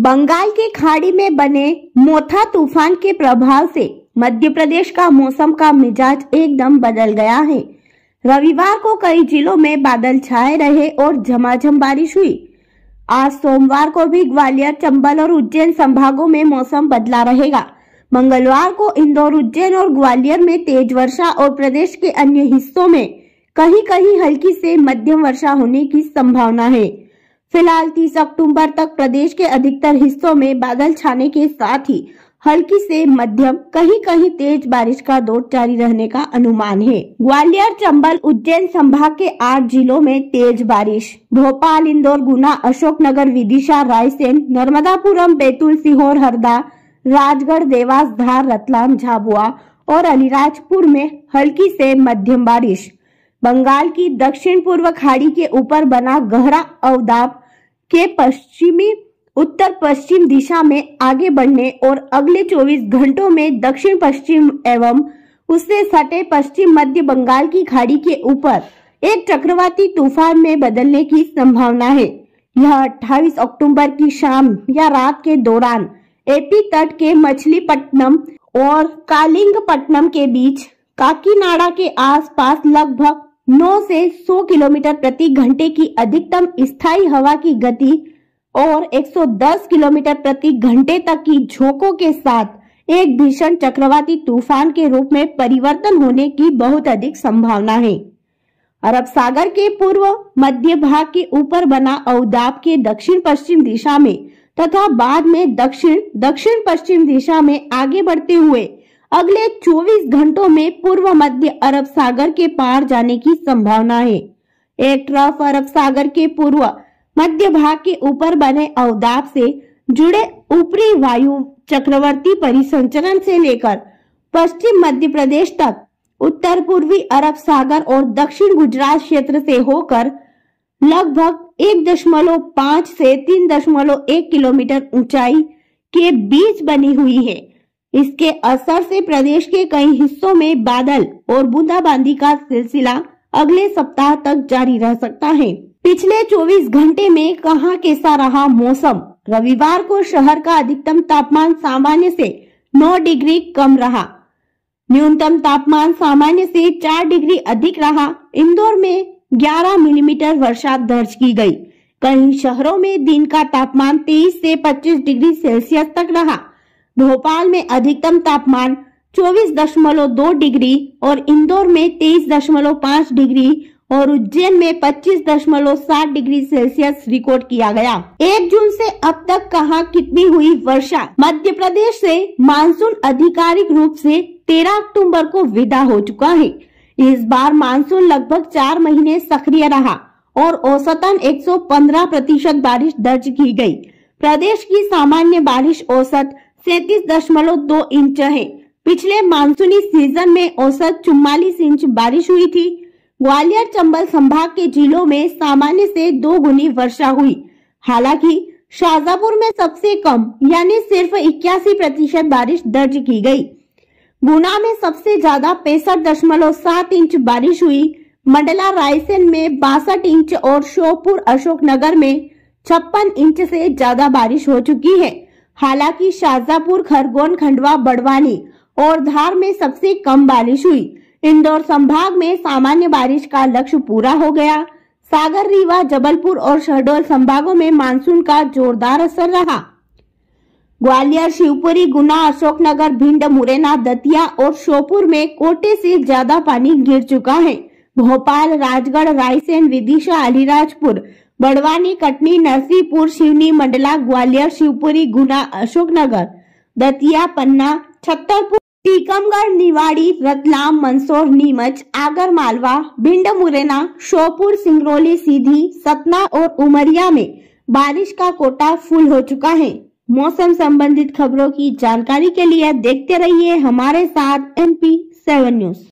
बंगाल की खाड़ी में बने मोथा तूफान के प्रभाव से मध्य प्रदेश का मौसम का मिजाज एकदम बदल गया है। रविवार को कई जिलों में बादल छाए रहे और झमाझम बारिश हुई। आज सोमवार को भी ग्वालियर, चंबल और उज्जैन संभागों में मौसम बदला रहेगा। मंगलवार को इंदौर, उज्जैन और ग्वालियर में तेज वर्षा और प्रदेश के अन्य हिस्सों में कहीं कहीं हल्की से मध्यम वर्षा होने की संभावना है। फिलहाल 30 अक्टूबर तक प्रदेश के अधिकतर हिस्सों में बादल छाने के साथ ही हल्की से मध्यम, कहीं कहीं तेज बारिश का दौर जारी रहने का अनुमान है। ग्वालियर, चंबल, उज्जैन संभाग के 8 जिलों में तेज बारिश। भोपाल, इंदौर, गुना, अशोकनगर, विदिशा, रायसेन, नर्मदापुरम, बैतूल, सीहोर, हरदा, राजगढ़, देवास, धार, रतलाम, झाबुआ और अलीराजपुर में हल्की से मध्यम बारिश। बंगाल की दक्षिण पूर्व खाड़ी के ऊपर बना गहरा अवदाब के पश्चिमी उत्तर पश्चिम दिशा में आगे बढ़ने और अगले 24 घंटों में दक्षिण पश्चिम एवं उससे सटे पश्चिम मध्य बंगाल की खाड़ी के ऊपर एक चक्रवाती तूफान में बदलने की संभावना है। यह 28 अक्टूबर की शाम या रात के दौरान एपी तट के मछलीपट्टनम और कालिंगपट्टनम के बीच काकीनाडा के आसपास लगभग 9 से 100 किलोमीटर प्रति घंटे की अधिकतम स्थायी हवा की गति और 110 किलोमीटर प्रति घंटे तक की झोंकों के साथ एक भीषण चक्रवाती तूफान के रूप में परिवर्तन होने की बहुत अधिक संभावना है। अरब सागर के पूर्व मध्य भाग के ऊपर बना अवदाब के दक्षिण पश्चिम दिशा में तथा बाद में दक्षिण पश्चिम दिशा में आगे बढ़ते हुए अगले 24 घंटों में पूर्व मध्य अरब सागर के पार जाने की संभावना है। एक ट्रफ अरब सागर के पूर्व मध्य भाग के ऊपर बने अवदाब से जुड़े ऊपरी वायु चक्रवर्ती परिसंचरण से लेकर पश्चिम मध्य प्रदेश तक उत्तर पूर्वी अरब सागर और दक्षिण गुजरात क्षेत्र से होकर लगभग 1.5 से 3.1 किलोमीटर ऊंचाई के बीच बनी हुई है। इसके असर से प्रदेश के कई हिस्सों में बादल और बूंदाबांदी का सिलसिला अगले सप्ताह तक जारी रह सकता है। पिछले 24 घंटे में कहां कैसा रहा मौसम? रविवार को शहर का अधिकतम तापमान सामान्य से 9 डिग्री कम रहा। न्यूनतम तापमान सामान्य से 4 डिग्री अधिक रहा। इंदौर में 11 मिलीमीटर वर्षा दर्ज की गई। कई शहरों में दिन का तापमान 23 से 25 डिग्री सेल्सियस तक रहा। भोपाल में अधिकतम तापमान 24.2 डिग्री और इंदौर में 23.5 डिग्री और उज्जैन में 25.7 डिग्री सेल्सियस रिकॉर्ड किया गया। 1 जून से अब तक कहां कितनी हुई वर्षा? मध्य प्रदेश से मानसून आधिकारिक रूप से 13 अक्टूबर को विदा हो चुका है। इस बार मानसून लगभग 4 महीने सक्रिय रहा और औसतन 115% बारिश दर्ज की गई। प्रदेश की सामान्य बारिश औसत 37.2 इंच है। पिछले मानसूनी सीजन में औसत 44 इंच बारिश हुई थी। ग्वालियर, चंबल संभाग के जिलों में सामान्य से 2 गुनी वर्षा हुई। हालांकि शाजापुर में सबसे कम यानी सिर्फ 81% बारिश दर्ज की गई। गुना में सबसे ज्यादा 65.7 इंच बारिश हुई। मंडला, रायसेन में 62 इंच और श्योपुर, अशोकनगर में 56 इंच से ज्यादा बारिश हो चुकी है। हालांकि शाजापुर, खरगोन, खंडवा, बड़वानी और धार में सबसे कम बारिश हुई। इंदौर संभाग में सामान्य बारिश का लक्ष्य पूरा हो गया। सागर, रीवा, जबलपुर और शहडोल संभागों में मानसून का जोरदार असर रहा। ग्वालियर, शिवपुरी, गुना, अशोकनगर, भिंड, मुरैना, दतिया और श्योपुर में कोटे से ज्यादा पानी गिर चुका है। भोपाल, राजगढ़, रायसेन, विदिशा, अलीराजपुर, बड़वानी, कटनी, नरसिंहपुर, सिवनी, मंडला, ग्वालियर, शिवपुरी, गुना, अशोकनगर, दतिया, पन्ना, छतरपुर, टीकमगढ़, निवाड़ी, रतलाम, मंदसौर, नीमच, आगर मालवा, भिंड, मुरैना, श्योपुर, सिंगरौली, सीधी, सतना और उमरिया में बारिश का कोटा फुल हो चुका है। मौसम संबंधित खबरों की जानकारी के लिए देखते रहिए हमारे साथ NP7 न्यूज।